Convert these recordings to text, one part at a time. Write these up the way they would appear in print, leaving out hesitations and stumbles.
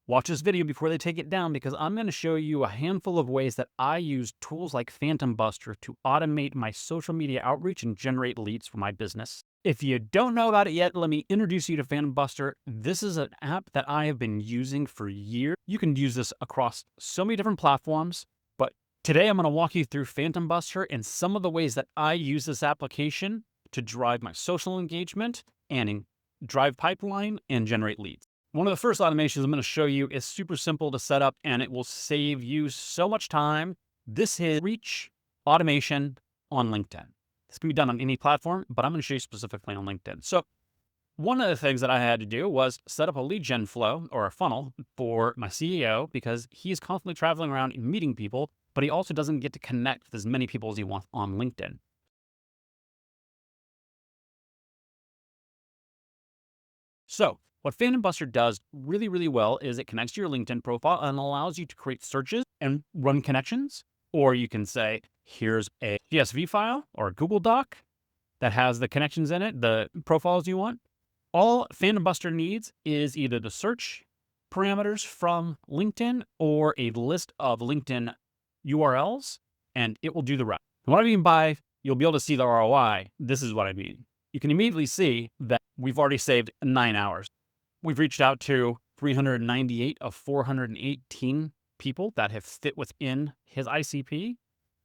watch this video before they take it down because I'm going to show you a handful of ways that I use tools like Phantom Buster to automate my social media outreach and generate leads for my business. If you don't know about it yet, let me introduce you to Phantom Buster. This is an app that I have been using for years. You can use this across so many different platforms, but today I'm going to walk you through Phantom Buster and some of the ways that I use this application to drive my social engagement and drive pipeline and generate leads. One of the first automations I'm going to show you is super simple to set up and it will save you so much time. This is reach automation on LinkedIn. This can be done on any platform, but I'm going to show you specifically on LinkedIn. So one of the things that I had to do was set up a lead gen flow or a funnel for my CEO because he's constantly traveling around and meeting people, but he also doesn't get to connect with as many people as he wants on LinkedIn. So what Phantom Buster does really, really well is it connects to your LinkedIn profile and allows you to create searches and run connections. Or you can say, here's a CSV file or a Google Doc that has the connections in it, the profiles you want. All Phantom Buster needs is either the search parameters from LinkedIn or a list of LinkedIn URLs, and it will do the rest. What I mean by you'll be able to see the ROI, this is what I mean. You can immediately see that we've already saved 9 hours. We've reached out to 398 of 418 people that have fit within his ICP,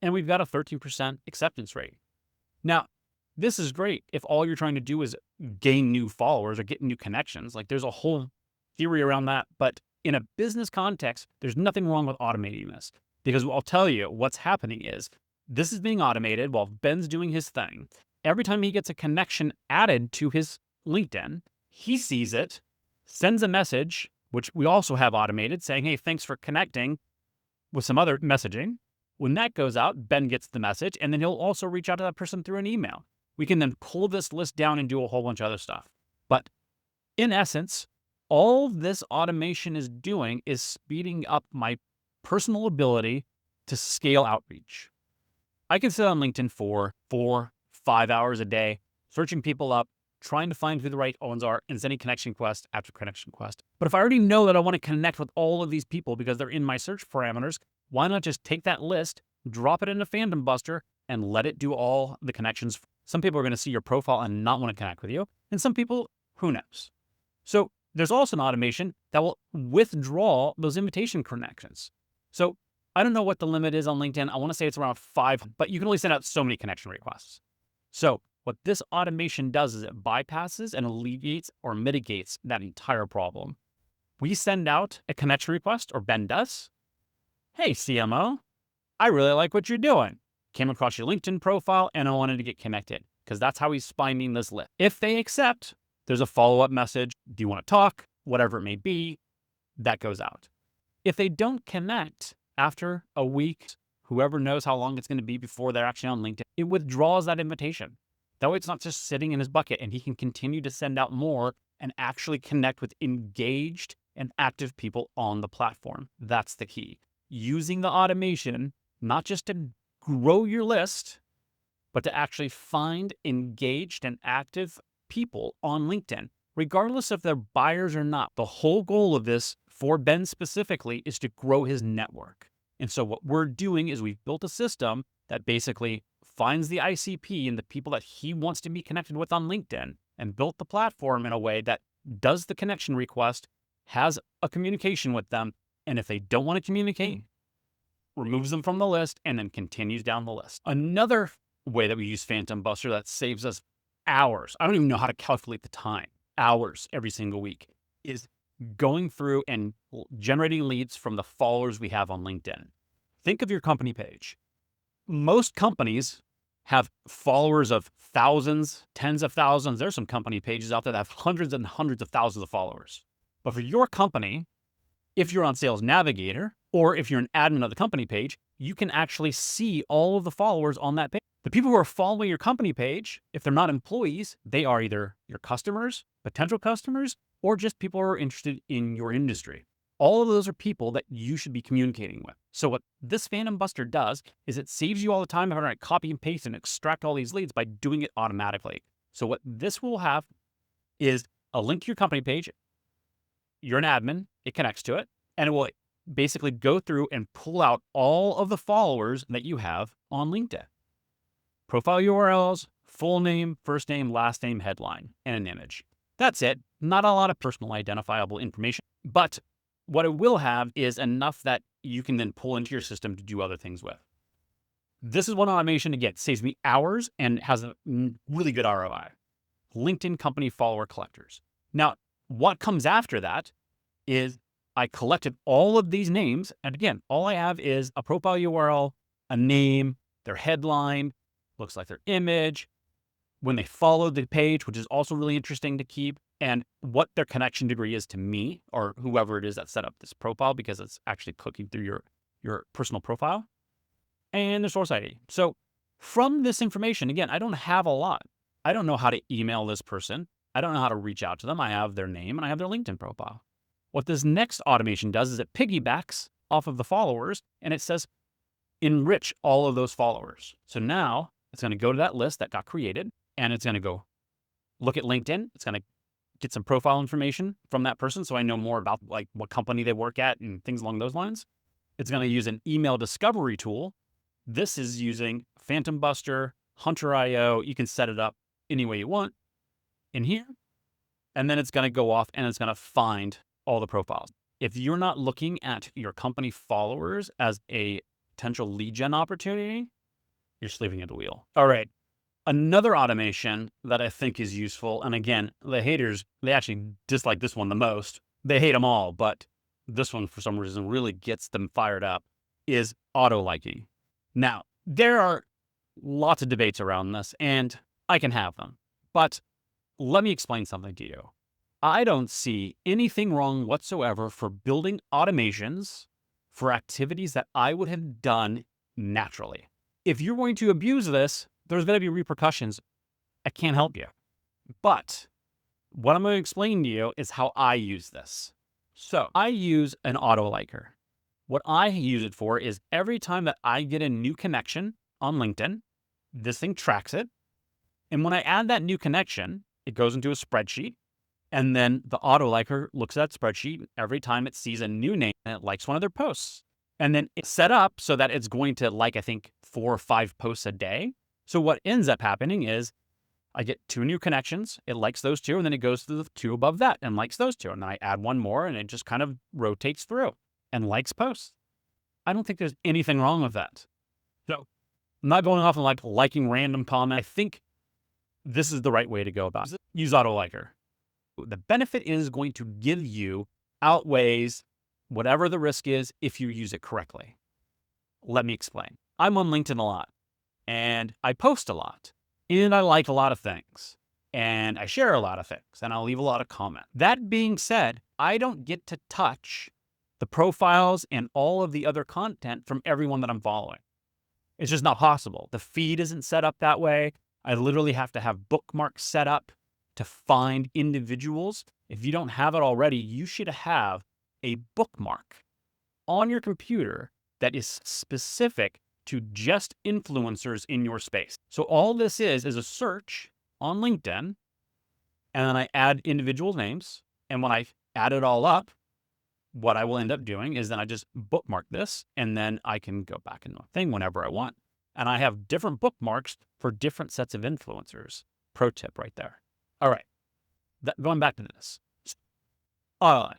and we've got a 13% acceptance rate. Now, this is great if all you're trying to do is gain new followers or get new connections. Like there's a whole theory around that, but in a business context, there's nothing wrong with automating this because I'll tell you what's happening is this is being automated while Ben's doing his thing. Every time he gets a connection added to his LinkedIn, he sees it, sends a message, which we also have automated, saying, hey, thanks for connecting with some other messaging. When that goes out, Ben gets the message, and then he'll also reach out to that person through an email. We can then pull this list down and do a whole bunch of other stuff. But in essence, all this automation is doing is speeding up my personal ability to scale outreach. I can sit on LinkedIn for 4-5 hours a day, searching people up, trying to find who the right ones are, and sending connection request after connection request. But if I already know that I want to connect with all of these people because they're in my search parameters, why not just take that list, drop it into Phantom Buster, and let it do all the connections? Some people are going to see your profile and not want to connect with you, and some people, who knows? So there's also an automation that will withdraw those invitation connections. So I don't know what the limit is on LinkedIn. I want to say it's around 5, but you can only send out so many connection requests. So what this automation does is it bypasses and alleviates or mitigates that entire problem. We send out a connection request, or Ben does. Hey, CMO, I really like what you're doing. Came across your LinkedIn profile and I wanted to get connected because that's how he's finding this list. If they accept, there's a follow-up message. Do you want to talk? Whatever it may be, that goes out. If they don't connect after a week, whoever knows how long it's going to be before they're actually on LinkedIn, it withdraws that invitation. That way it's not just sitting in his bucket and he can continue to send out more and actually connect with engaged and active people on the platform. That's the key. Using the automation, not just to grow your list, but to actually find engaged and active people on LinkedIn, regardless if they're buyers or not. The whole goal of this for Ben specifically is to grow his network. And so what we're doing is we've built a system that basically finds the ICP and the people that he wants to be connected with on LinkedIn and built the platform in a way that does the connection request, has a communication with them, and if they don't want to communicate, removes them from the list and then continues down the list. Another way that we use Phantom Buster that saves us hours, I don't even know how to calculate the time, hours every single week, is going through and generating leads from the followers we have on LinkedIn. Think of your company page. Most companies have followers of thousands, tens of thousands. There's some company pages out there that have hundreds and hundreds of thousands of followers. But for your company, if you're on Sales Navigator, or if you're an admin of the company page, you can actually see all of the followers on that page. The people who are following your company page, if they're not employees, they are either your customers, potential customers, or just people who are interested in your industry. All of those are people that you should be communicating with. So what this Phantom Buster does is it saves you all the time having to copy and paste and extract all these leads by doing it automatically. So what this will have is a link to your company page. You're an admin. it connects to it, and it will basically go through and pull out all of the followers that you have on LinkedIn. Profile URLs, full name, first name, last name, headline, and an image. That's it. Not a lot of personal identifiable information, but what it will have is enough that you can then pull into your system to do other things with. This is one automation, again, saves me hours and has a really good ROI. LinkedIn company follower collectors. Now, what comes after that is I collected all of these names. And again, all I have is a profile URL, a name, their headline, looks like their image, when they followed the page, which is also really interesting to keep, and what their connection degree is to me or whoever it is that set up this profile, because it's actually clicking through your personal profile, and the source ID. So from this information, again, I don't have a lot. I don't know how to email this person. I don't know how to reach out to them. I have their name and I have their LinkedIn profile. What this next automation does is it piggybacks off of the followers and it says, enrich all of those followers. So now it's going to go to that list that got created and it's going to go look at LinkedIn. It's going to get some profile information from that person so I know more about like what company they work at and things along those lines. It's going to use an email discovery tool. This is using Phantom Buster, Hunter.io. You can set it up any way you want in here. And then it's going to go off and it's going to find all the profiles. If you're not looking at your company followers as a potential lead gen opportunity, you're sleeping at the wheel. All right. Another automation that I think is useful, and again, the haters, they actually dislike this one the most. They hate them all, but this one, for some reason, really gets them fired up, is auto-liking. Now, there are lots of debates around this, and I can have them. But let me explain something to you. I don't see anything wrong whatsoever for building automations for activities that I would have done naturally. If you're going to abuse this, there's going to be repercussions. I can't help you. But what I'm going to explain to you is how I use this. So I use an auto-liker. What I use it for is every time that I get a new connection on LinkedIn, this thing tracks it. And when I add that new connection, it goes into a spreadsheet. And then the auto-liker looks at that spreadsheet every time it sees a new name and it likes one of their posts. And then it's set up so that it's going to like, I think, 4 or 5 posts a day. So what ends up happening is I get 2 new connections. It likes those 2, and then it goes to the 2 above that and likes those 2. And then I add 1 more, and it just kind of rotates through and likes posts. I don't think there's anything wrong with that. So I'm not going off and like liking random comments. I think this is the right way to go about it. Use auto-liker. The benefit is going to give you outweighs whatever the risk is if you use it correctly. Let me explain. I'm on LinkedIn a lot, and I post a lot, and I like a lot of things, and I share a lot of things, and I'll leave a lot of comments. That being said, I don't get to touch the profiles and all of the other content from everyone that I'm following. It's just not possible. The feed isn't set up that way. I literally have to have bookmarks set up to find individuals. If you don't have it already, you should have a bookmark on your computer that is specific to just influencers in your space. So all this is a search on LinkedIn, and then I add individual names. And when I add it all up, what I will end up doing is then I just bookmark this, and then I can go back into a thing whenever I want. And I have different bookmarks for different sets of influencers. Pro tip right there. All right, going back to this. Auto-like.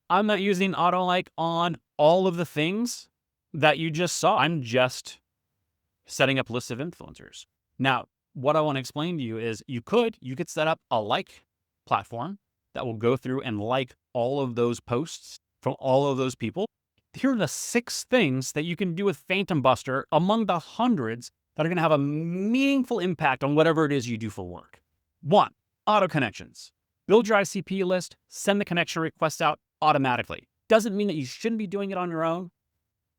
I'm not using auto-like on all of the things that you just saw. I'm just setting up lists of influencers. Now, what I want to explain to you is you could set up a like platform that will go through and like all of those posts from all of those people. Here are the 6 things that you can do with Phantom Buster among the hundreds that are going to have a meaningful impact on whatever it is you do for work. 1, auto connections. Build your ICP list, send the connection request out automatically. Doesn't mean that you shouldn't be doing it on your own,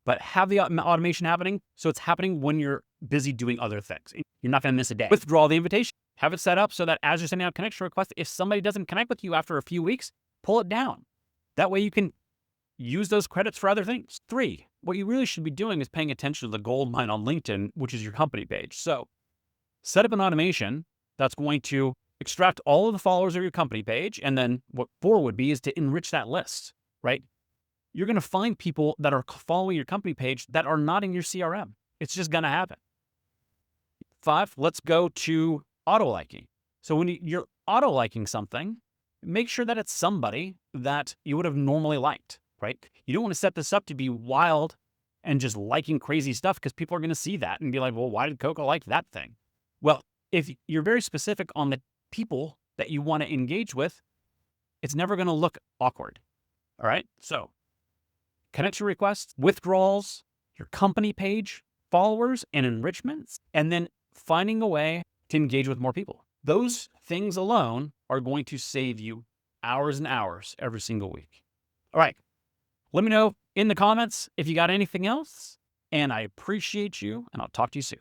but have the automation happening so it's happening when you're busy doing other things. You're not going to miss a day. Withdraw the invitation. Have it set up so that as you're sending out connection requests, if somebody doesn't connect with you after a few weeks, pull it down. That way you can use those credits for other things. 3, what you really should be doing is paying attention to the gold mine on LinkedIn, which is your company page. So set up an automation that's going to extract all of the followers of your company page. And then what 4 would be is to enrich that list, right? you're going to find people that are following your company page that are not in your CRM. It's just going to happen. 5, let's go to auto-liking. So when you're auto-liking something, make sure that it's somebody that you would have normally liked, right? You don't want to set this up to be wild and just liking crazy stuff, because people are going to see that and be like, well, why did Coco like that thing? Well, if you're very specific on the people that you want to engage with, it's never going to look awkward. All right. So connection requests, withdrawals, your company page, followers, and enrichments, and then finding a way to engage with more people. Those things alone are going to save you hours and hours every single week. All right. Let me know in the comments if you got anything else, and I appreciate you, and I'll talk to you soon.